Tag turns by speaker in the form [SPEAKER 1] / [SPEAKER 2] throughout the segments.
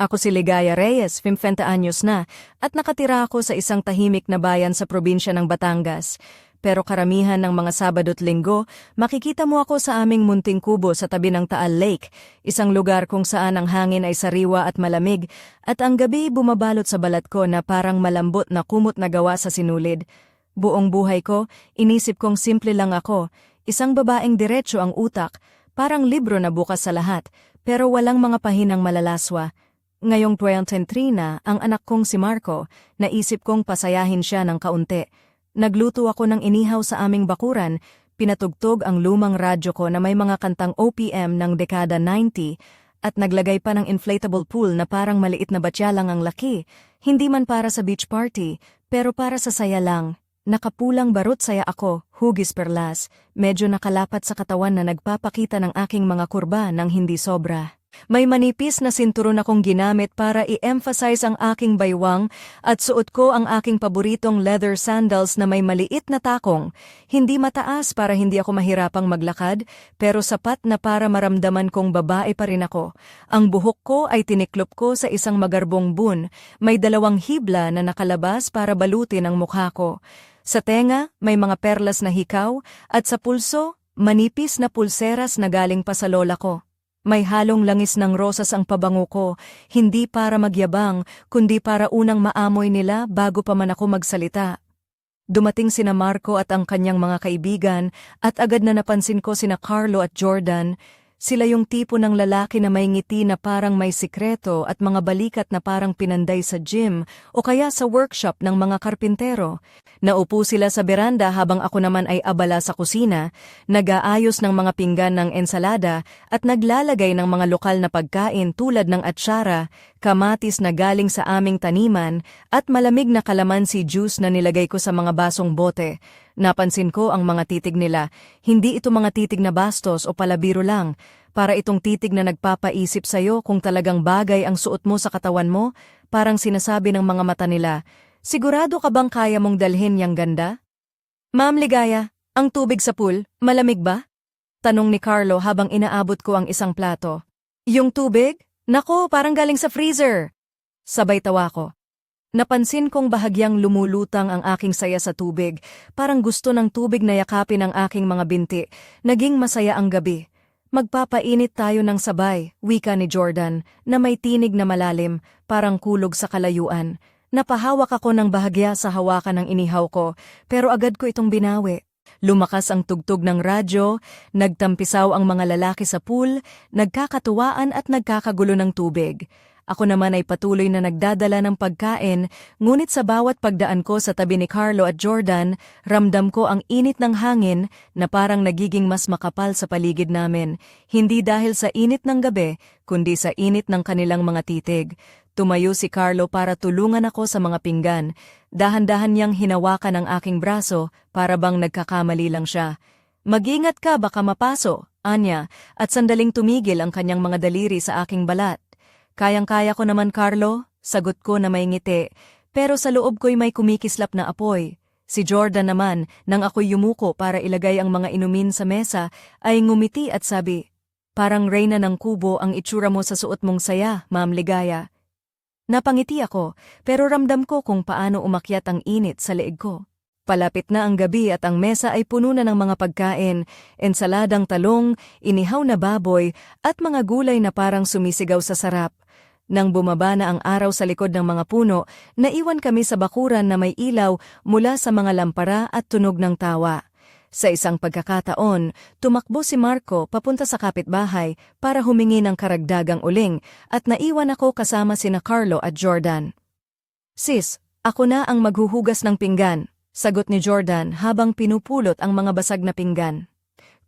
[SPEAKER 1] Ako si Ligaya Reyes, 50 anyos na, at nakatira ako sa isang tahimik na bayan sa probinsya ng Batangas. Pero karamihan ng mga Sabado't Linggo, makikita mo ako sa aming munting kubo sa tabi ng Taal Lake, isang lugar kung saan ang hangin ay sariwa at malamig, at ang gabi bumabalot sa balat ko na parang malambot na kumot na gawa sa sinulid. Buong buhay ko, inisip kong simple lang ako, isang babaeng diretso ang utak, parang libro na bukas sa lahat, pero walang mga pahinang malalaswa. Ngayong 2023 na, ang anak kong si Marco, naisip kong pasayahin siya ng kaunti. Nagluto ako ng inihaw sa aming bakuran, pinatugtog ang lumang radyo ko na may mga kantang OPM ng dekada 90, at naglagay pa ng inflatable pool na parang maliit na batya lang ang laki, hindi man para sa beach party, pero para sa saya lang. Nakapulang barot saya ako, hugis perlas, medyo nakalapat sa katawan na nagpapakita ng aking mga kurba ng hindi sobra. May manipis na sinturon akong ginamit para i-emphasize ang aking baywang at suot ko ang aking paboritong leather sandals na may maliit na takong. Hindi mataas para hindi ako mahirapang maglakad, pero sapat na para maramdaman kong babae pa rin ako. Ang buhok ko ay tiniklop ko sa isang magarbong bun. May 2 hibla na nakalabas para balutin ang mukha ko. Sa tenga, may mga perlas na hikaw, at sa pulso, manipis na pulseras na galing pa sa lola ko. May halong langis ng rosas ang pabango ko, hindi para magyabang, kundi para unang maamoy nila bago pa man ako magsalita. Dumating sina Marco at ang kanyang mga kaibigan, at agad na napansin ko sina Carlo at Jordan. Sila yung tipo ng lalaki na may ngiti na parang may sikreto at mga balikat na parang pinanday sa gym o kaya sa workshop ng mga karpintero. Naupo sila sa beranda habang ako naman ay abala sa kusina, nag-aayos ng mga pinggan ng ensalada at naglalagay ng mga lokal na pagkain tulad ng atsara, kamatis na galing sa aming taniman at malamig na kalamansi juice na nilagay ko sa mga basong bote. Napansin ko ang mga titig nila. Hindi ito mga titig na bastos o palabiro lang. Para itong titig na nagpapaisip sa'yo kung talagang bagay ang suot mo sa katawan mo, parang sinasabi ng mga mata nila, sigurado ka bang kaya mong dalhin yang ganda? Ma'am Ligaya, ang tubig sa pool, malamig ba? Tanong ni Carlo habang inaabot ko ang isang plato. Yung tubig? Nako, parang galing sa freezer. Sabay tawa ko. Napansin kong bahagyang lumulutang ang aking saya sa tubig, parang gusto ng tubig na yakapin ang aking mga binti. Naging masaya ang gabi. Magpapainit tayo ng sabay, wika ni Jordan, na may tinig na malalim, parang kulog sa kalayuan. Napahawak ako ng bahagya sa hawakan ng inihaw ko, pero agad ko itong binawi. Lumakas ang tugtog ng radyo, nagtampisaw ang mga lalaki sa pool, nagkakatuwaan at nagkakagulo ng tubig. Ako naman ay patuloy na nagdadala ng pagkain, ngunit sa bawat pagdaan ko sa tabi ni Carlo at Jordan, ramdam ko ang init ng hangin na parang nagiging mas makapal sa paligid namin. Hindi dahil sa init ng gabi, kundi sa init ng kanilang mga titig. Tumayo si Carlo para tulungan ako sa mga pinggan. Dahan-dahan niyang hinawakan ang aking braso para bang nagkakamali lang siya. Mag-ingat ka, baka mapaso, anya, at sandaling tumigil ang kanyang mga daliri sa aking balat. Kayang-kaya ko naman, Carlo, sagot ko na may ngiti, pero sa loob ko'y may kumikislap na apoy. Si Jordan naman, nang ako'y yumuko para ilagay ang mga inumin sa mesa, ay ngumiti at sabi, parang reyna ng kubo ang itsura mo sa suot mong saya, Ma'am Ligaya. Napangiti ako, pero ramdam ko kung paano umakyat ang init sa leeg ko. Palapit na ang gabi at ang mesa ay puno na ng mga pagkain, ensaladang talong, inihaw na baboy, at mga gulay na parang sumisigaw sa sarap. Nang bumaba na ang araw sa likod ng mga puno, naiwan kami sa bakuran na may ilaw mula sa mga lampara at tunog ng tawa. Sa isang pagkakataon, tumakbo si Marco papunta sa kapitbahay para humingi ng karagdagang uling at naiwan ako kasama sina Carlo at Jordan. Sis, ako na ang maghuhugas ng pinggan, sagot ni Jordan habang pinupulot ang mga basag na pinggan.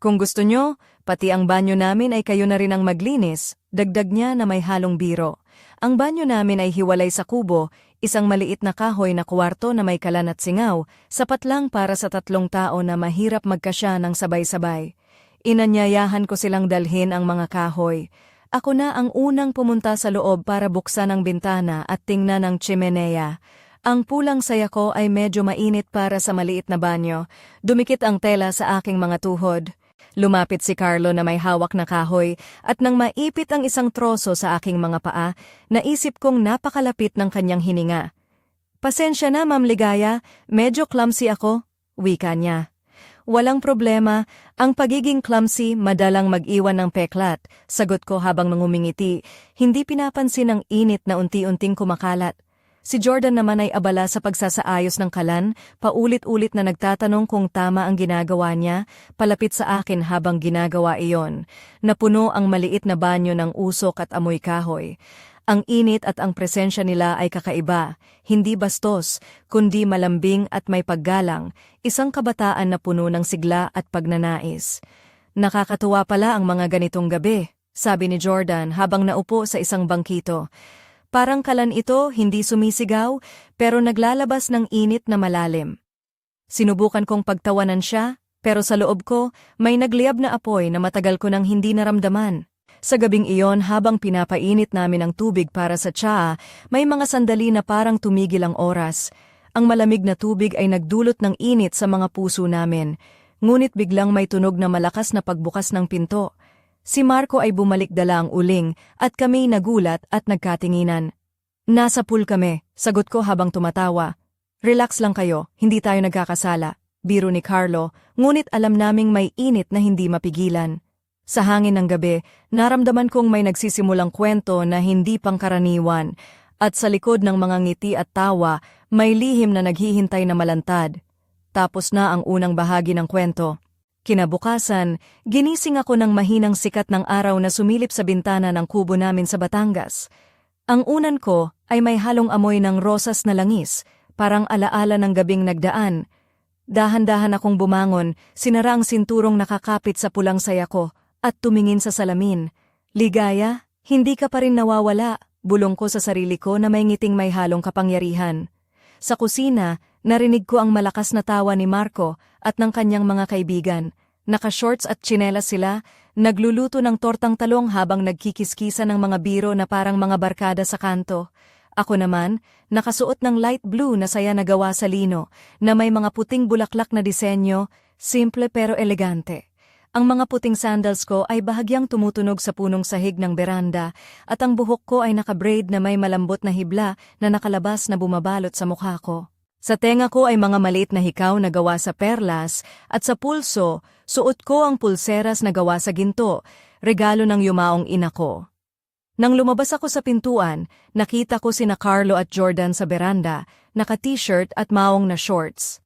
[SPEAKER 1] Kung gusto nyo, pati ang banyo namin ay kayo na rin ang maglinis, dagdag niya na may halong biro. Ang banyo namin ay hiwalay sa kubo, isang maliit na kahoy na kwarto na may kalan at singaw, sapat lang para sa 3 tao na mahirap magkasya ng sabay-sabay. Inanyayahan ko silang dalhin ang mga kahoy. Ako na ang unang pumunta sa loob para buksan ang bintana at tingnan ang chimenea. Ang pulang saya ko ay medyo mainit para sa maliit na banyo. Dumikit ang tela sa aking mga tuhod. Lumapit si Carlo na may hawak na kahoy at nang maipit ang isang troso sa aking mga paa, naisip kong napakalapit ng kanyang hininga. Pasensya na, Ma'am Ligaya, medyo clumsy ako, wika niya. Walang problema, ang pagiging clumsy madalang mag-iwan ng peklat, sagot ko habang nangumingiti, hindi pinapansin ang init na unti-unting kumakalat. Si Jordan naman ay abala sa pagsasaayos ng kalan, paulit-ulit na nagtatanong kung tama ang ginagawa niya, palapit sa akin habang ginagawa iyon. Napuno ang maliit na banyo ng usok at amoy kahoy. Ang init at ang presensya nila ay kakaiba, hindi bastos, kundi malambing at may paggalang, isang kabataan na puno ng sigla at pagnanais. Nakakatuwa pala ang mga ganitong gabi, sabi ni Jordan habang naupo sa isang bangkito. Parang kalan ito, hindi sumisigaw, pero naglalabas ng init na malalim. Sinubukan kong pagtawanan siya, pero sa loob ko, may nagliyab na apoy na matagal ko nang hindi naramdaman. Sa gabing iyon habang pinapainit namin ang tubig para sa tsaa, may mga sandali na parang tumigil ang oras. Ang malamig na tubig ay nagdulot ng init sa mga puso namin. Ngunit biglang may tunog na malakas na pagbukas ng pinto. Si Marco ay bumalik dala ang uling at kami nagulat at nagkatinginan. Nasa pool kami, sagot ko habang tumatawa. Relax lang kayo, hindi tayo nagkakasala. Biro ni Carlo, ngunit alam naming may init na hindi mapigilan. Sa hangin ng gabi, naramdaman kong may nagsisimulang kwento na hindi pangkaraniwan, at sa likod ng mga ngiti at tawa, may lihim na naghihintay na malantad. Tapos na ang unang bahagi ng kwento. Kinabukasan, ginising ako ng mahinang sikat ng araw na sumilip sa bintana ng kubo namin sa Batangas. Ang unan ko ay may halong amoy ng rosas na langis, parang alaala ng gabing nagdaan. Dahan-dahan akong bumangon, sinara ang sinturong nakakapit sa pulang saya ko, at tumingin sa salamin. Ligaya, hindi ka pa rin nawawala, bulong ko sa sarili ko na may ngiting may halong kapangyarihan. Sa kusina, narinig ko ang malakas na tawa ni Marco at ng kanyang mga kaibigan. Naka-shorts at tsinelas sila, nagluluto ng tortang talong habang nagkikiskisa ng mga biro na parang mga barkada sa kanto. Ako naman, nakasuot ng light blue na saya na gawa sa lino, na may mga puting bulaklak na disenyo, simple pero elegante. Ang mga puting sandals ko ay bahagyang tumutunog sa punong sahig ng beranda at ang buhok ko ay nakabraid na may malambot na hibla na nakalabas na bumabalot sa mukha ko. Sa tenga ko ay mga maliit na hikaw na gawa sa perlas at sa pulso, suot ko ang pulseras na gawa sa ginto, regalo ng yumaong ina ko. Nang lumabas ako sa pintuan, nakita ko sina Carlo at Jordan sa beranda, naka-t-shirt at maong na shorts.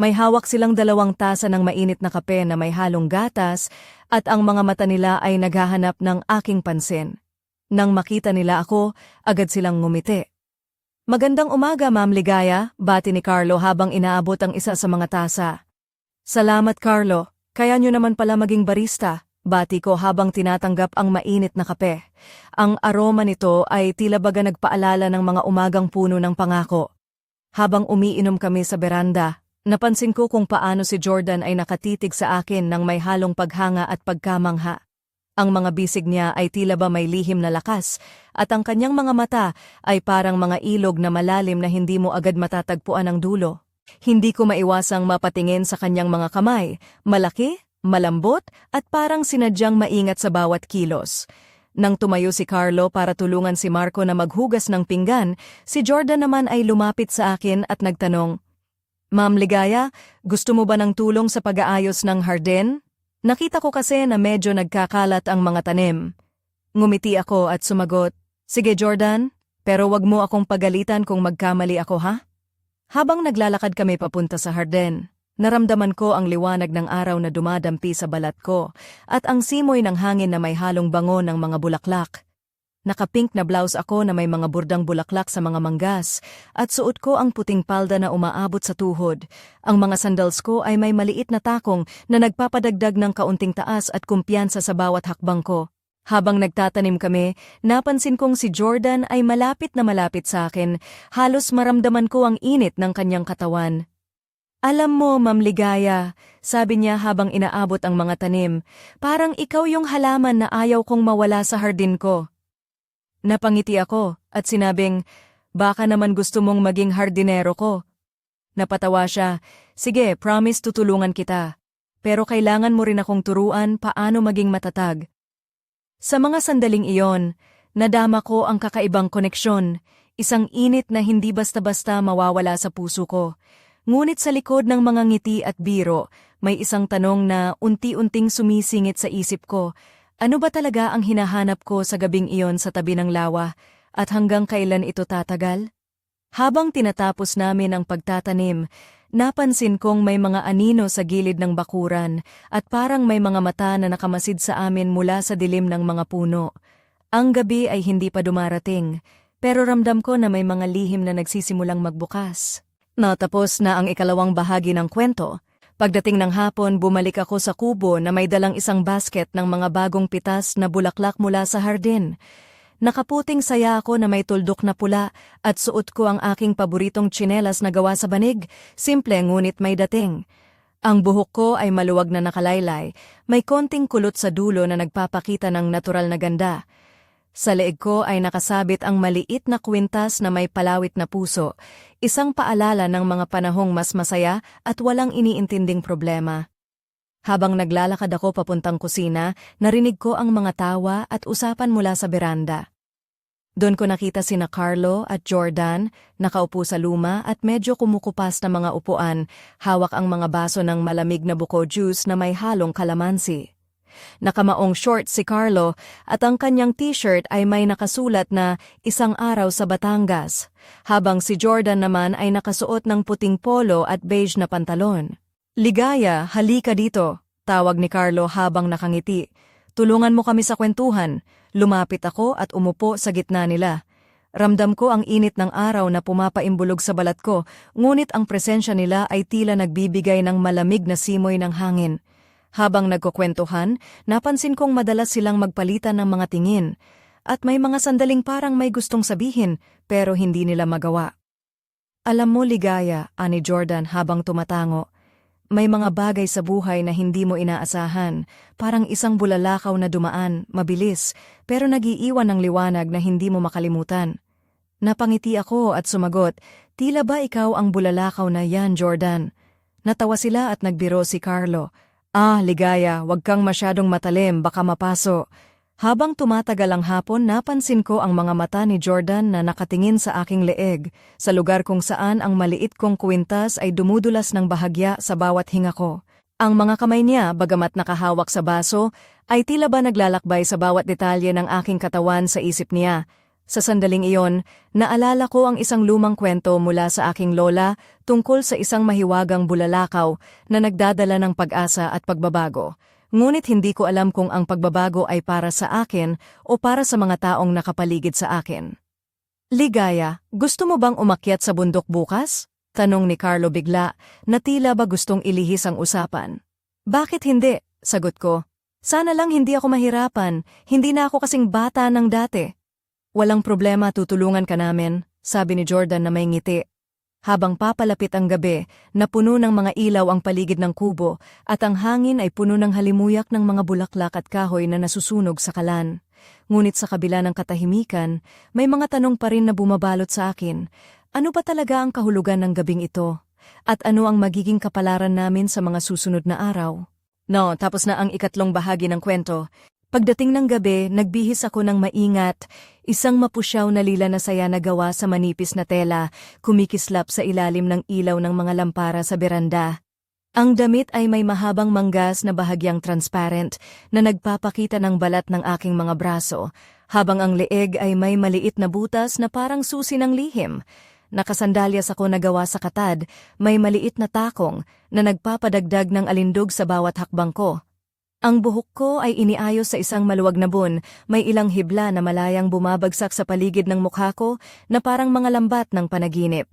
[SPEAKER 1] May hawak silang 2 tasa ng mainit na kape na may halong gatas at ang mga mata nila ay naghahanap ng aking pansin. Nang makita nila ako, agad silang ngumiti. Magandang umaga, Ma'am Ligaya, bati ni Carlo habang inaabot ang isa sa mga tasa. Salamat, Carlo. Kaya nyo naman pala maging barista, bati ko habang tinatanggap ang mainit na kape. Ang aroma nito ay tila baga nagpaalala ng mga umagang puno ng pangako. Habang umiinom kami sa beranda, napansin ko kung paano si Jordan ay nakatitig sa akin ng may halong paghanga at pagkamangha. Ang mga bisig niya ay tila ba may lihim na lakas, at ang kanyang mga mata ay parang mga ilog na malalim na hindi mo agad matatagpuan ang dulo. Hindi ko maiwasang mapatingin sa kanyang mga kamay, malaki, malambot, at parang sinadyang maingat sa bawat kilos. Nang tumayo si Carlo para tulungan si Marco na maghugas ng pinggan, si Jordan naman ay lumapit sa akin at nagtanong, Ma'am Ligaya, gusto mo ba ng tulong sa pag-aayos ng hardin? Nakita ko kasi na medyo nagkakalat ang mga tanim. Ngumiti ako at sumagot, Sige Jordan, pero wag mo akong pagalitan kung magkamali ako ha? Habang naglalakad kami papunta sa hardin, naramdaman ko ang liwanag ng araw na dumadampi sa balat ko at ang simoy ng hangin na may halong bango ng mga bulaklak. Naka-pink na blouse ako na may mga burdang bulaklak sa mga manggas at suot ko ang puting palda na umaabot sa tuhod. Ang mga sandals ko ay may maliit na takong na nagpapadagdag ng kaunting taas at kumpiyansa sa bawat hakbang ko. Habang nagtatanim kami, napansin kong si Jordan ay malapit na malapit sa akin. Halos maramdaman ko ang init ng kanyang katawan. Alam mo, Ma'am Ligaya, sabi niya habang inaabot ang mga tanim, parang ikaw yung halaman na ayaw kong mawala sa hardin ko. Napangiti ako at sinabing, baka naman gusto mong maging hardinero ko. Napatawa siya, sige, promise tutulungan kita. pero kailangan mo rin akong turuan paano maging matatag. Sa mga sandaling iyon, nadama ko ang kakaibang koneksyon, isang init na hindi basta-basta mawawala sa puso ko. Ngunit sa likod ng mga ngiti at biro, may isang tanong na unti-unting sumisingit sa isip ko. Ano ba talaga ang hinahanap ko sa gabing iyon sa tabi ng lawa, at hanggang kailan ito tatagal? Habang tinatapos namin ang pagtatanim, napansin kong may mga anino sa gilid ng bakuran at parang may mga mata na nakamasid sa amin mula sa dilim ng mga puno. Ang gabi ay hindi pa dumarating, pero ramdam ko na may mga lihim na nagsisimulang magbukas. Natapos na ang ikalawang bahagi ng kwento. Pagdating ng hapon, bumalik ako sa kubo na may dalang isang basket ng mga bagong pitas na bulaklak mula sa hardin. Nakaputing saya ako na may tuldok na pula at suot ko ang aking paboritong tsinelas na gawa sa banig, simple ngunit may dating. Ang buhok ko ay maluwag na nakalaylay, may konting kulot sa dulo na nagpapakita ng natural na ganda. Sa leeg ko ay nakasabit ang maliit na kwintas na may palawit na puso, isang paalala ng mga panahong mas masaya at walang iniintinding problema. Habang naglalakad ako papuntang kusina, narinig ko ang mga tawa at usapan mula sa beranda. Doon ko nakita sina Carlo at Jordan, nakaupo sa luma at medyo kumukupas na mga upuan, hawak ang mga baso ng malamig na buko juice na may halong kalamansi. Nakamaong short si Carlo at ang kanyang t-shirt ay may nakasulat na "Isang araw sa Batangas", habang si Jordan naman ay nakasuot ng puting polo at beige na pantalon. "Ligaya, halika dito," tawag ni Carlo habang nakangiti. "Tulungan mo kami sa kwentuhan." Lumapit ako at umupo sa gitna nila. Ramdam ko ang init ng araw na pumapaimbulog sa balat ko, ngunit ang presensya nila ay tila nagbibigay ng malamig na simoy ng hangin. Habang nagkukwentuhan, napansin kong madalas silang magpalitan ng mga tingin, at may mga sandaling parang may gustong sabihin pero hindi nila magawa. "Alam mo, Ligaya," ani Jordan habang tumatango, "may mga bagay sa buhay na hindi mo inaasahan, parang isang bulalakaw na dumaan, mabilis, pero nag-iiwan ng liwanag na hindi mo makalimutan." Napangiti ako at sumagot, "Tila ba ikaw ang bulalakaw na yan, Jordan?" Natawa sila at nagbiro si Carlo. "Ah, Ligaya, wag kang masyadong matalim, baka mapaso." Habang tumatagal ang hapon, napansin ko ang mga mata ni Jordan na nakatingin sa aking leeg, sa lugar kung saan ang maliit kong kwintas ay dumudulas ng bahagya sa bawat hinga ko. Ang mga kamay niya, bagamat nakahawak sa baso, ay tila ba naglalakbay sa bawat detalye ng aking katawan sa isip niya. Sa sandaling iyon, naalala ko ang isang lumang kwento mula sa aking lola tungkol sa isang mahiwagang bulalakaw na nagdadala ng pag-asa at pagbabago. Ngunit hindi ko alam kung ang pagbabago ay para sa akin o para sa mga taong nakapaligid sa akin. "Ligaya, gusto mo bang umakyat sa bundok bukas?" tanong ni Carlo bigla, na tila ba gustong ilihis ang usapan. "Bakit hindi?" sagot ko. "Sana lang hindi ako mahirapan, hindi na ako kasing bata ng dati." "Walang problema, tutulungan ka namin," sabi ni Jordan na may ngiti. Habang papalapit ang gabi, napuno ng mga ilaw ang paligid ng kubo at ang hangin ay puno ng halimuyak ng mga bulaklak at kahoy na nasusunog sa kalan. Ngunit sa kabila ng katahimikan, may mga tanong pa rin na bumabalot sa akin. Ano ba talaga ang kahulugan ng gabing ito? At ano ang magiging kapalaran namin sa mga susunod na araw? No, tapos na ang ikatlong bahagi ng kwento. Pagdating ng gabi, nagbihis ako ng maingat, isang mapusyaw na lila na saya na gawa sa manipis na tela, kumikislap sa ilalim ng ilaw ng mga lampara sa beranda. Ang damit ay may mahabang manggas na bahagyang transparent na nagpapakita ng balat ng aking mga braso, habang ang leeg ay may maliit na butas na parang susi ng lihim. Nakasandalyas ako na gawa sa katad, may maliit na takong na nagpapadagdag ng alindog sa bawat hakbang ko. Ang buhok ko ay iniayos sa isang maluwag na bun, may ilang hibla na malayang bumabagsak sa paligid ng mukha ko na parang mga lambat ng panaginip.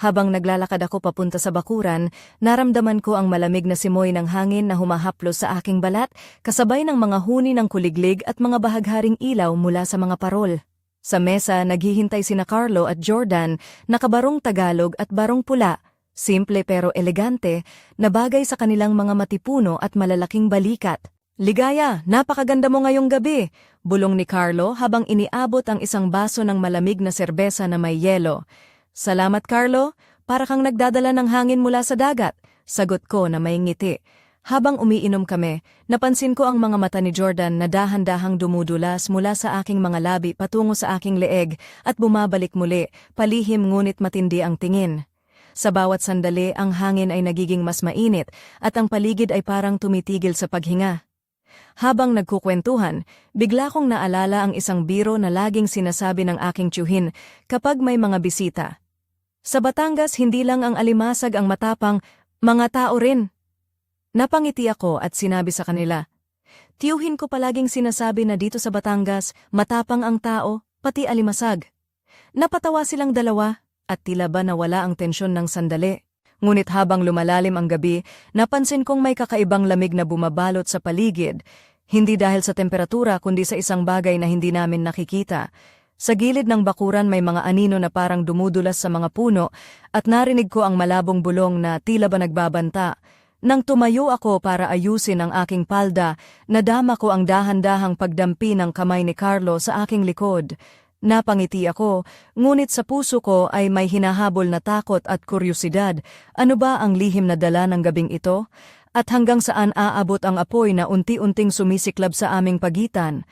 [SPEAKER 1] Habang naglalakad ako papunta sa bakuran, naramdaman ko ang malamig na simoy ng hangin na humahaplos sa aking balat, kasabay ng mga huni ng kuliglig at mga bahagharing ilaw mula sa mga parol. Sa mesa, naghihintay sina Carlo at Jordan, nakabarong Tagalog at barong pula, simple pero elegante, na bagay sa kanilang mga matipuno at malalaking balikat. "Ligaya, napakaganda mo ngayong gabi," bulong ni Carlo habang iniabot ang isang baso ng malamig na serbesa na may yelo. "Salamat, Carlo, para kang nagdadala ng hangin mula sa dagat," sagot ko na may ngiti. Habang umiinom kami, napansin ko ang mga mata ni Jordan na dahan-dahang dumudulas mula sa aking mga labi patungo sa aking leeg at bumabalik muli, palihim ngunit matindi ang tingin. Sa bawat sandali ang hangin ay nagiging mas mainit at ang paligid ay parang tumitigil sa paghinga. Habang nagkukwentuhan, bigla kong naalala ang isang biro na laging sinasabi ng aking tiyuhin kapag may mga bisita. Sa Batangas hindi lang ang alimasag ang matapang, mga tao rin. Napangiti ako at sinabi sa kanila, tiyuhin ko palaging sinasabi na dito sa Batangas, matapang ang tao, pati alimasag. Napatawa silang dalawa at tila ba nawala ang tensyon ng sandali. Ngunit habang lumalalim ang gabi, napansin kong may kakaibang lamig na bumabalot sa paligid, hindi dahil sa temperatura kundi sa isang bagay na hindi namin nakikita. Sa gilid ng bakuran may mga anino na parang dumudulas sa mga puno at narinig ko ang malabong bulong na tila ba nagbabanta. Nang tumayo ako para ayusin ang aking palda, nadama ko ang dahan-dahang pagdampi ng kamay ni Carlo sa aking likod. Napangiti ako, ngunit sa puso ko ay may hinahabol na takot at kuryosidad. Ano ba ang lihim na dala ng gabing ito? At hanggang saan aabot ang apoy na unti-unting sumisiklab sa aming pagitan?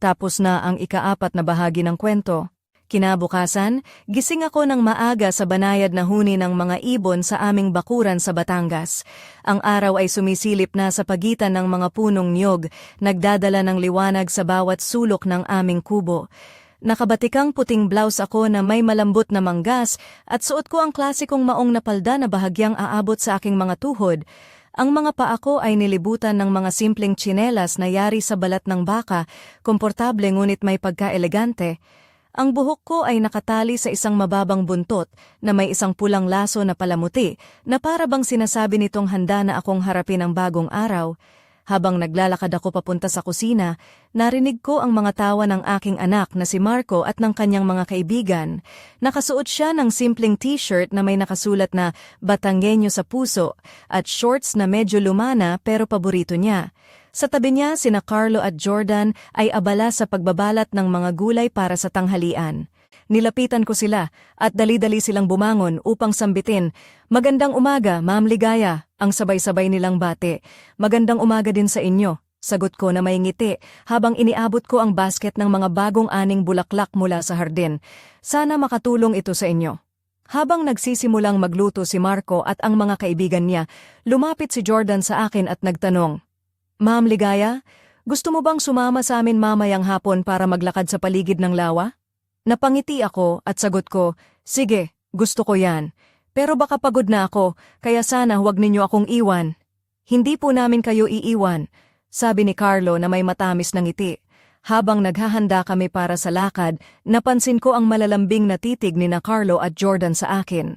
[SPEAKER 1] Tapos na ang ika-4 na bahagi ng kwento. Kinabukasan, gising ako ng maaga sa banayad na huni ng mga ibon sa aming bakuran sa Batangas. Ang araw ay sumisilip na sa pagitan ng mga punong niyog, nagdadala ng liwanag sa bawat sulok ng aming kubo. Nakabatikang puting blouse ako na may malambot na manggas at suot ko ang klasikong maong na palda na bahagyang aabot sa aking mga tuhod. Ang mga paa ko ay nilibutan ng mga simpleng tsinelas na yari sa balat ng baka, komportable ngunit may pagka-elegante. Ang buhok ko ay nakatali sa isang mababang buntot na may isang pulang laso na palamuti na para bang sinasabi nitong handa na akong harapin ang bagong araw. Habang naglalakad ako papunta sa kusina, narinig ko ang mga tawa ng aking anak na si Marco at ng kanyang mga kaibigan. Nakasuot siya ng simpleng t-shirt na may nakasulat na Batanggenyo sa puso at shorts na medyo lumana pero paborito niya. Sa tabi niya, sina Carlo at Jordan ay abala sa pagbabalat ng mga gulay para sa tanghalian. Nilapitan ko sila at dali-dali silang bumangon upang sambitin, "Magandang umaga, Ma'am Ligaya," ang sabay-sabay nilang bate. "Magandang umaga din sa inyo," sagot ko na may ngiti habang iniabot ko ang basket ng mga bagong aning bulaklak mula sa hardin. "Sana makatulong ito sa inyo." Habang nagsisimulang magluto si Marco at ang mga kaibigan niya, lumapit si Jordan sa akin at nagtanong, "Ma'am Ligaya, gusto mo bang sumama sa amin mamayang hapon para maglakad sa paligid ng lawa?" Napangiti ako at sagot ko, "Sige, gusto ko yan. Pero baka pagod na ako, kaya sana huwag ninyo akong iwan." "Hindi po namin kayo iiwan," sabi ni Carlo na may matamis na ngiti. Habang naghahanda kami para sa lakad, napansin ko ang malalambing na titig ni na Carlo at Jordan sa akin.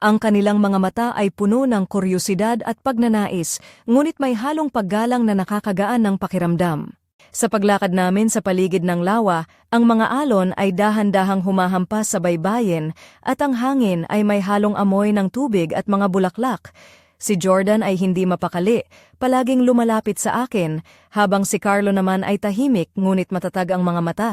[SPEAKER 1] Ang kanilang mga mata ay puno ng kuryosidad at pagnanais, ngunit may halong paggalang na nakakagaan ng pakiramdam. Sa paglakad namin sa paligid ng lawa, ang mga alon ay dahan-dahang humahampas sa baybayin at ang hangin ay may halong amoy ng tubig at mga bulaklak. Si Jordan ay hindi mapakali, palaging lumalapit sa akin, habang si Carlo naman ay tahimik ngunit matatag ang mga mata.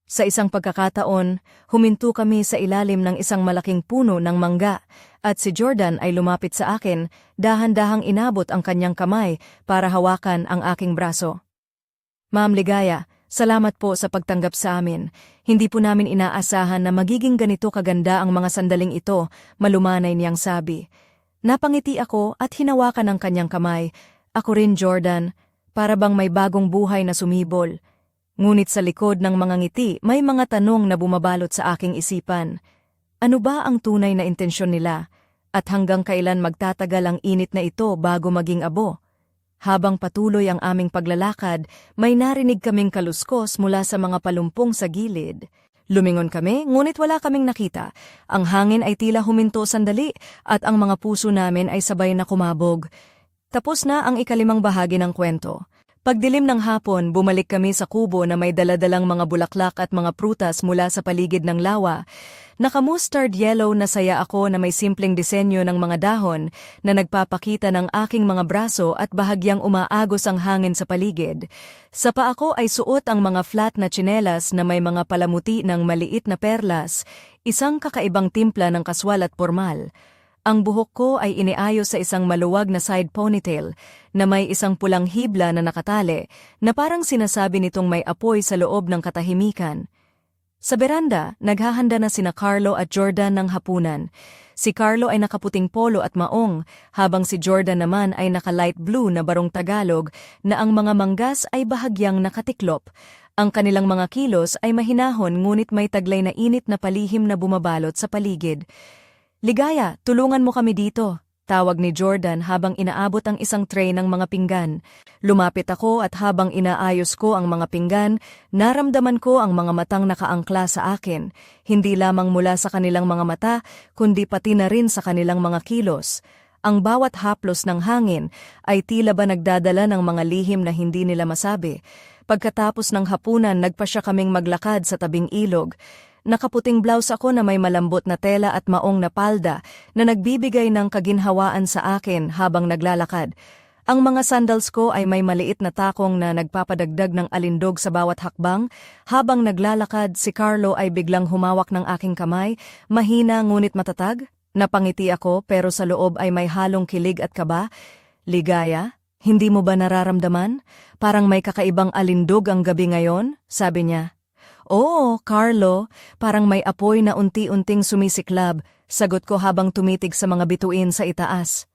[SPEAKER 1] Sa isang pagkakataon, huminto kami sa ilalim ng isang malaking puno ng mangga at si Jordan ay lumapit sa akin, dahan-dahang inabot ang kanyang kamay para hawakan ang aking braso. "Ma'am Ligaya, salamat po sa pagtanggap sa amin. Hindi po namin inaasahan na magiging ganito kaganda ang mga sandaling ito," malumanay niyang sabi. Napangiti ako at hinawakan ang kanyang kamay. "Ako rin, Jordan, para bang may bagong buhay na sumibol." Ngunit sa likod ng mga ngiti, may mga tanong na bumabalot sa aking isipan. Ano ba ang tunay na intensyon nila? At hanggang kailan magtatagal ang init na ito bago maging abo? Habang patuloy ang aming paglalakad, may narinig kaming kaluskos mula sa mga palumpong sa gilid. Lumingon kami, ngunit wala kaming nakita. Ang hangin ay tila huminto sandali at ang mga puso namin ay sabay na kumabog. Tapos na ang ika-5 bahagi ng kwento. Pagdilim ng hapon, bumalik kami sa kubo na may daladalang mga bulaklak at mga prutas mula sa paligid ng lawa. Naka-mustard yellow na saya ako na may simpleng disenyo ng mga dahon na nagpapakita ng aking mga braso at bahagyang umaagos ang hangin sa paligid. Sa paa ko ay suot ang mga flat na tsinelas na may mga palamuti ng maliit na perlas, isang kakaibang timpla ng kaswal at pormal. Ang buhok ko ay iniayos sa isang maluwag na side ponytail na may isang pulang hibla na nakatali na parang sinasabi nitong may apoy sa loob ng katahimikan. Sa beranda, naghahanda na sina Carlo at Jordan ng hapunan. Si Carlo ay nakaputing polo at maong, habang si Jordan naman ay naka-light blue na barong Tagalog na ang mga manggas ay bahagyang nakatiklop. Ang kanilang mga kilos ay mahinahon ngunit may taglay na init na palihim na bumabalot sa paligid. "Ligaya, tulungan mo kami dito," tawag ni Jordan habang inaabot ang isang tray ng mga pinggan. Lumapit ako at habang inaayos ko ang mga pinggan, naramdaman ko ang mga matang nakaangkla sa akin, hindi lamang mula sa kanilang mga mata, kundi pati na rin sa kanilang mga kilos. Ang bawat haplos ng hangin ay tila ba nagdadala ng mga lihim na hindi nila masabi. Pagkatapos ng hapunan, nagpasya kaming maglakad sa tabing ilog. Nakaputing blouse ako na may malambot na tela at maong na palda na nagbibigay ng kaginhawaan sa akin habang naglalakad. Ang mga sandals ko ay may maliit na takong na nagpapadagdag ng alindog sa bawat hakbang. Habang naglalakad, si Carlo ay biglang humawak ng aking kamay, mahina ngunit matatag. Napangiti ako pero sa loob ay may halong kilig at kaba. "Ligaya, hindi mo ba nararamdaman? Parang may kakaibang alindog ang gabi ngayon," sabi niya. "Oo, Carlo, parang may apoy na unti-unting sumisiklab," sagot ko habang tumitig sa mga bituin sa itaas.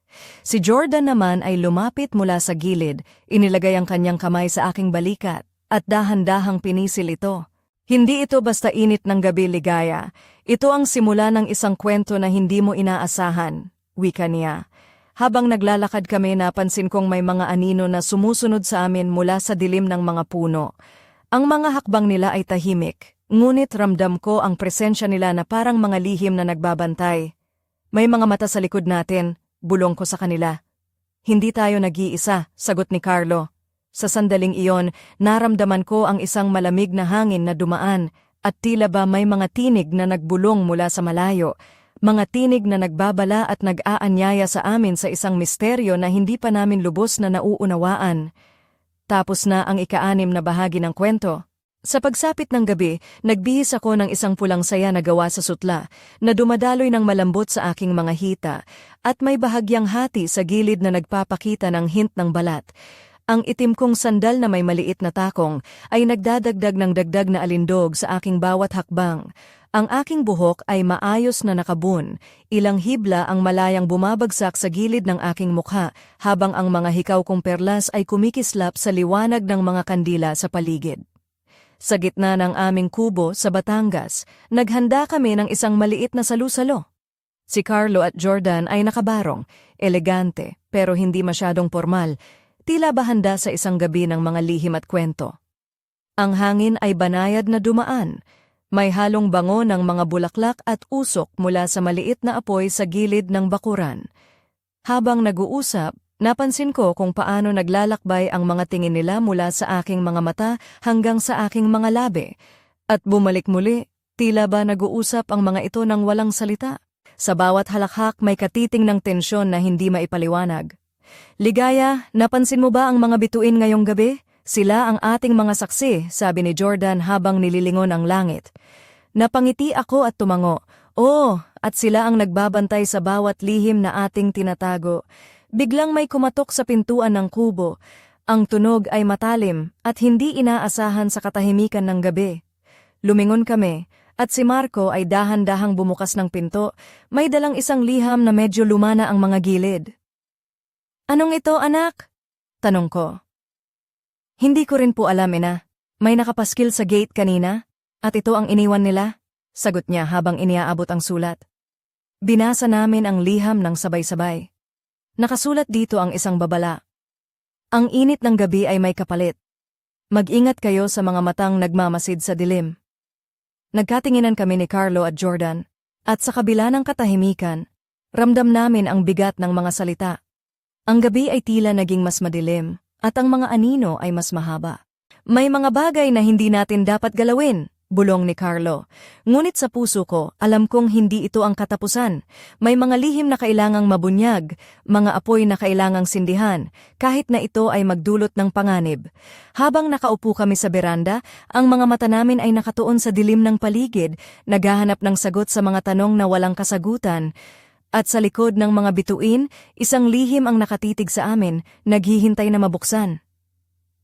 [SPEAKER 1] Si Jordan naman ay lumapit mula sa gilid, inilagay ang kanyang kamay sa aking balikat, at dahan-dahang pinisil ito. "Hindi ito basta init ng gabi, Ligaya. Ito ang simula ng isang kwento na hindi mo inaasahan," wika niya. Habang naglalakad kami, napansin kong may mga anino na sumusunod sa amin mula sa dilim ng mga puno. Ang mga hakbang nila ay tahimik, ngunit ramdam ko ang presensya nila na parang mga lihim na nagbabantay. "May mga mata sa likod natin," bulong ko sa kanila. "Hindi tayo nag-iisa," sagot ni Carlo. Sa sandaling iyon, naramdaman ko ang isang malamig na hangin na dumaan at tila ba may mga tinig na nagbulong mula sa malayo. Mga tinig na nagbabala at nag-aanyaya sa amin sa isang misteryo na hindi pa namin lubos na nauunawaan. Tapos na ang ika-6 na bahagi ng kwento. Sa pagsapit ng gabi, nagbihis ako ng isang pulang saya na gawa sa sutla, na dumadaloy ng malambot sa aking mga hita, at may bahagyang hati sa gilid na nagpapakita ng hint ng balat. Ang itim kong sandal na may maliit na takong ay nagdadagdag ng dagdag na alindog sa aking bawat hakbang. Ang aking buhok ay maayos na nakabun, ilang hibla ang malayang bumabagsak sa gilid ng aking mukha habang ang mga hikaw kong perlas ay kumikislap sa liwanag ng mga kandila sa paligid. Sa gitna ng aming kubo sa Batangas, naghanda kami ng isang maliit na salu-salo. Si Carlo at Jordan ay nakabarong, elegante pero hindi masyadong formal, tila ba handa sa isang gabi ng mga lihim at kwento. Ang hangin ay banayad na dumaan. May halong bango ng mga bulaklak at usok mula sa maliit na apoy sa gilid ng bakuran. Habang nag-uusap, napansin ko kung paano naglalakbay ang mga tingin nila mula sa aking mga mata hanggang sa aking mga labi. At bumalik muli, tila ba nag-uusap ang mga ito ng walang salita. Sa bawat halakhak may katiting ng tensyon na hindi maipaliwanag. "Ligaya, napansin mo ba ang mga bituin ngayong gabi? Sila ang ating mga saksi," sabi ni Jordan habang nililingon ang langit. Napangiti ako at tumango. "Oo, at sila ang nagbabantay sa bawat lihim na ating tinatago." Biglang may kumatok sa pintuan ng kubo. Ang tunog ay matalim at hindi inaasahan sa katahimikan ng gabi. Lumingon kami, at si Marco ay dahan-dahang bumukas ng pinto, may dalang isang liham na medyo lumana ang mga gilid. "Anong ito, anak?" tanong ko. "Hindi ko rin po alam, ina. May nakapaskil sa gate kanina, at ito ang iniwan nila," sagot niya habang iniaabot ang sulat. Binasa namin ang liham ng sabay-sabay. Nakasulat dito ang isang babala. "Ang init ng gabi ay may kapalit. Mag-ingat kayo sa mga matang nagmamasid sa dilim." Nagkatinginan kami ni Carlo at Jordan, at sa kabila ng katahimikan, ramdam namin ang bigat ng mga salita. Ang gabi ay tila naging mas madilim, at ang mga anino ay mas mahaba. "May mga bagay na hindi natin dapat galawin," bulong ni Carlo. Ngunit sa puso ko, alam kong hindi ito ang katapusan. May mga lihim na kailangang mabunyag, mga apoy na kailangang sindihan, kahit na ito ay magdulot ng panganib. Habang nakaupo kami sa beranda, ang mga mata namin ay nakatuon sa dilim ng paligid, naghahanap ng sagot sa mga tanong na walang kasagutan. At sa likod ng mga bituin, isang lihim ang nakatitig sa amin, naghihintay na mabuksan.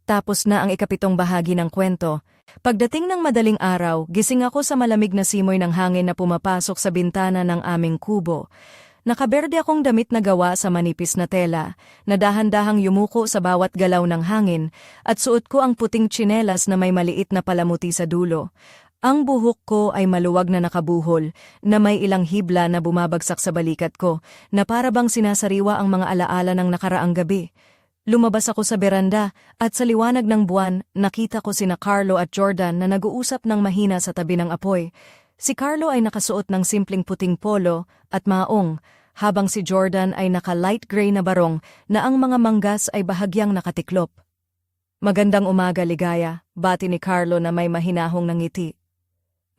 [SPEAKER 1] Tapos na ang ikapitong bahagi ng kwento. Pagdating ng madaling araw, gising ako sa malamig na simoy ng hangin na pumapasok sa bintana ng aming kubo. Nakaberde akong damit na gawa sa manipis na tela, na dahan-dahang yumuko sa bawat galaw ng hangin, at suot ko ang puting tsinelas na may maliit na palamuti sa dulo. Ang buhok ko ay maluwag na nakabuhol, na may ilang hibla na bumabagsak sa balikat ko, na para bang sinasariwa ang mga alaala ng nakaraang gabi. Lumabas ako sa beranda, at sa liwanag ng buwan, nakita ko sina Carlo at Jordan na nag-uusap ng mahina sa tabi ng apoy. Si Carlo ay nakasuot ng simpleng puting polo at maong, habang si Jordan ay naka-light gray na barong na ang mga manggas ay bahagyang nakatiklop. Magandang umaga, Ligaya, bati ni Carlo na may mahinahong ngiti.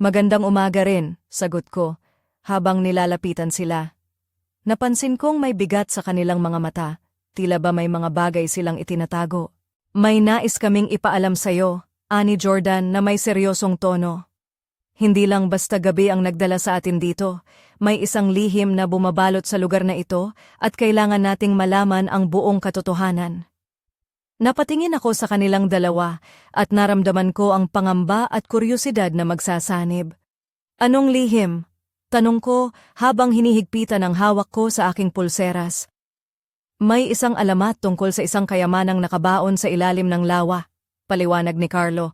[SPEAKER 1] Magandang umaga rin, sagot ko, habang nilalapitan sila. Napansin kong may bigat sa kanilang mga mata, tila ba may mga bagay silang itinatago. May nais kaming ipaalam sa'yo, ani Jordan na may seryosong tono. Hindi lang basta gabi ang nagdala sa atin dito, may isang lihim na bumabalot sa lugar na ito at kailangan nating malaman ang buong katotohanan. Napatingin ako sa kanilang dalawa at naramdaman ko ang pangamba at kuryosidad na magsasanib. Anong lihim? Tanong ko habang hinihigpitan ang hawak ko sa aking pulseras. May isang alamat tungkol sa isang kayamanang nakabaon sa ilalim ng lawa, paliwanag ni Carlo.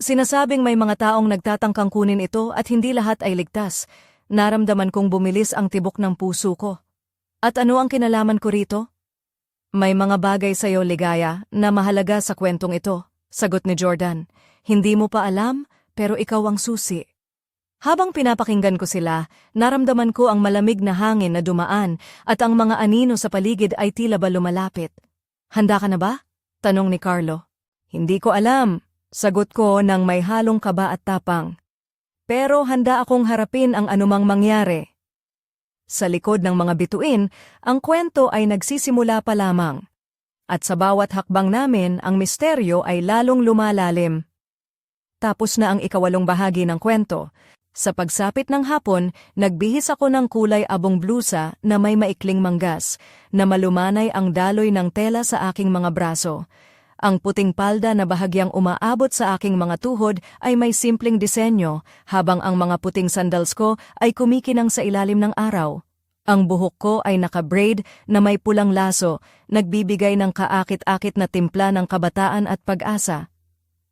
[SPEAKER 1] Sinasabing may mga taong nagtatangkang kunin ito at hindi lahat ay ligtas. Naramdaman kong bumilis ang tibok ng puso ko. At ano ang kinalaman ko rito? May mga bagay sa'yo, Ligaya, na mahalaga sa kwentong ito, sagot ni Jordan. Hindi mo pa alam, pero ikaw ang susi. Habang pinapakinggan ko sila, naramdaman ko ang malamig na hangin na dumaan at ang mga anino sa paligid ay tila ba lumalapit. Handa ka na ba? Tanong ni Carlo. Hindi ko alam, sagot ko nang may halong kaba at tapang. Pero handa akong harapin ang anumang mangyari. Sa likod ng mga bituin, ang kwento ay nagsisimula pa lamang. At sa bawat hakbang namin, ang misteryo ay lalong lumalalim. Tapos na ang ikawalong bahagi ng kwento. Sa pagsapit ng hapon, nagbihis ako ng kulay abong blusa na may maikling manggas, na malumanay ang daloy ng tela sa aking mga braso. Ang puting palda na bahagyang umaabot sa aking mga tuhod ay may simpleng disenyo, habang ang mga puting sandals ko ay kumikinang sa ilalim ng araw. Ang buhok ko ay naka-braid na may pulang laso, nagbibigay ng kaakit-akit na timpla ng kabataan at pag-asa.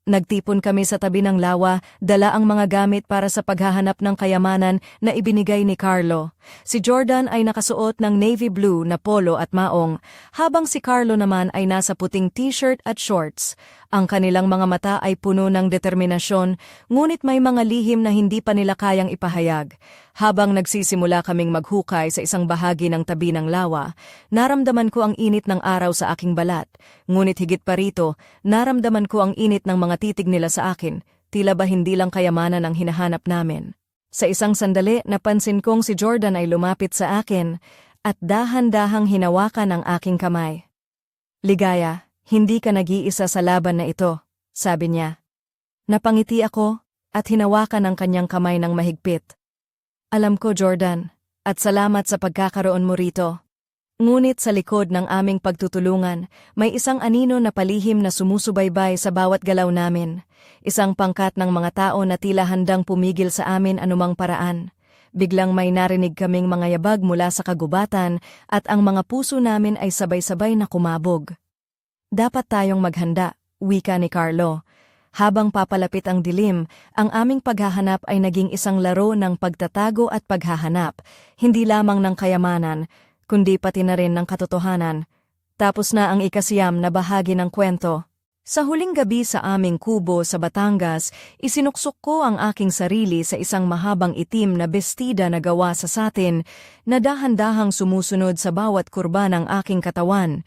[SPEAKER 1] Nagtipon kami sa tabi ng lawa, dala ang mga gamit para sa paghahanap ng kayamanan na ibinigay ni Carlo. Si Jordan ay nakasuot ng navy blue na polo at maong, habang si Carlo naman ay nasa puting t-shirt at shorts. Ang kanilang mga mata ay puno ng determinasyon, ngunit may mga lihim na hindi pa nila kayang ipahayag. Habang nagsisimula kaming maghukay sa isang bahagi ng tabi ng lawa, naramdaman ko ang init ng araw sa aking balat. Ngunit higit pa rito, naramdaman ko ang init ng mga titig nila sa akin, tila ba hindi lang kayamanan ang hinahanap namin. Sa isang sandali, napansin kong si Jordan ay lumapit sa akin at dahan-dahang hinawakan ang aking kamay. Ligaya, hindi ka nag-iisa sa laban na ito, sabi niya. Napangiti ako at hinawakan ang kanyang kamay ng mahigpit. Alam ko, Jordan, at salamat sa pagkakaroon mo rito. Ngunit sa likod ng aming pagtutulungan, may isang anino na palihim na sumusubaybay sa bawat galaw namin. Isang pangkat ng mga tao na tila handang pumigil sa amin anumang paraan. Biglang may narinig kaming mga yabag mula sa kagubatan at ang mga puso namin ay sabay-sabay na kumabog. Dapat tayong maghanda, wika ni Carlo. Habang papalapit ang dilim, ang aming paghahanap ay naging isang laro ng pagtatago at paghahanap, hindi lamang ng kayamanan, kundi pati na rin ng katotohanan. Tapos na ang ikasiyam na bahagi ng kwento. Sa huling gabi sa aming kubo sa Batangas, isinuksok ko ang aking sarili sa isang mahabang itim na bestida na gawa sa satin na dahan-dahang sumusunod sa bawat kurba ng aking katawan.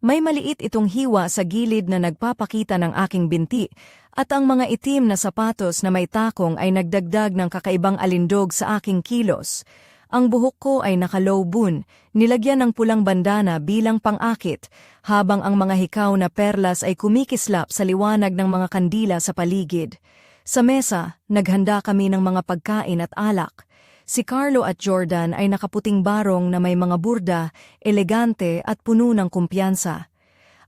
[SPEAKER 1] May maliit itong hiwa sa gilid na nagpapakita ng aking binti at ang mga itim na sapatos na may takong ay nagdagdag ng kakaibang alindog sa aking kilos. Ang buhok ko ay naka-low bun, nilagyan ng pulang bandana bilang pang-akit, habang ang mga hikaw na perlas ay kumikislap sa liwanag ng mga kandila sa paligid. Sa mesa, naghanda kami ng mga pagkain at alak. Si Carlo at Jordan ay nakaputing barong na may mga burda, elegante at puno ng kumpiyansa.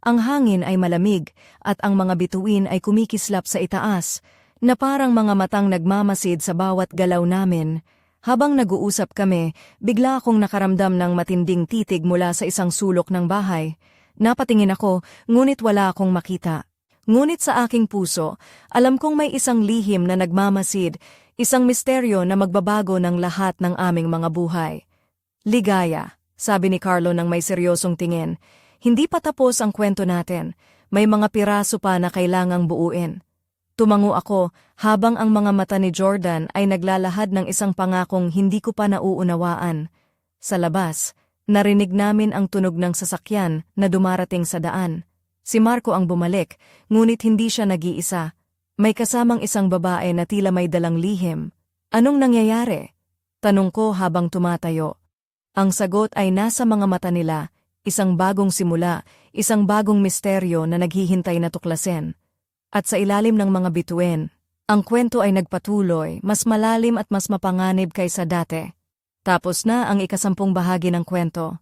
[SPEAKER 1] Ang hangin ay malamig at ang mga bituin ay kumikislap sa itaas, na parang mga matang nagmamasid sa bawat galaw namin. Habang nag-uusap kami, bigla akong nakaramdam ng matinding titig mula sa isang sulok ng bahay. Napatingin ako, ngunit wala akong makita. Ngunit sa aking puso, alam kong may isang lihim na nagmamasid, isang misteryo na magbabago ng lahat ng aming mga buhay. Ligaya, sabi ni Carlo nang may seryosong tingin. Hindi pa tapos ang kwento natin. May mga piraso pa na kailangang buuin. Tumango ako habang ang mga mata ni Jordan ay naglalahad ng isang pangakong hindi ko pa nauunawaan. Sa labas, narinig namin ang tunog ng sasakyan na dumarating sa daan. Si Marco ang bumalik, ngunit hindi siya nag-iisa. May kasamang isang babae na tila may dalang lihim. Anong nangyayari? Tanong ko habang tumatayo. Ang sagot ay nasa mga mata nila, isang bagong simula, isang bagong misteryo na naghihintay na tuklasin. At sa ilalim ng mga bituin, ang kwento ay nagpatuloy, mas malalim at mas mapanganib kaysa dati. Tapos na ang ikasampung bahagi ng kwento.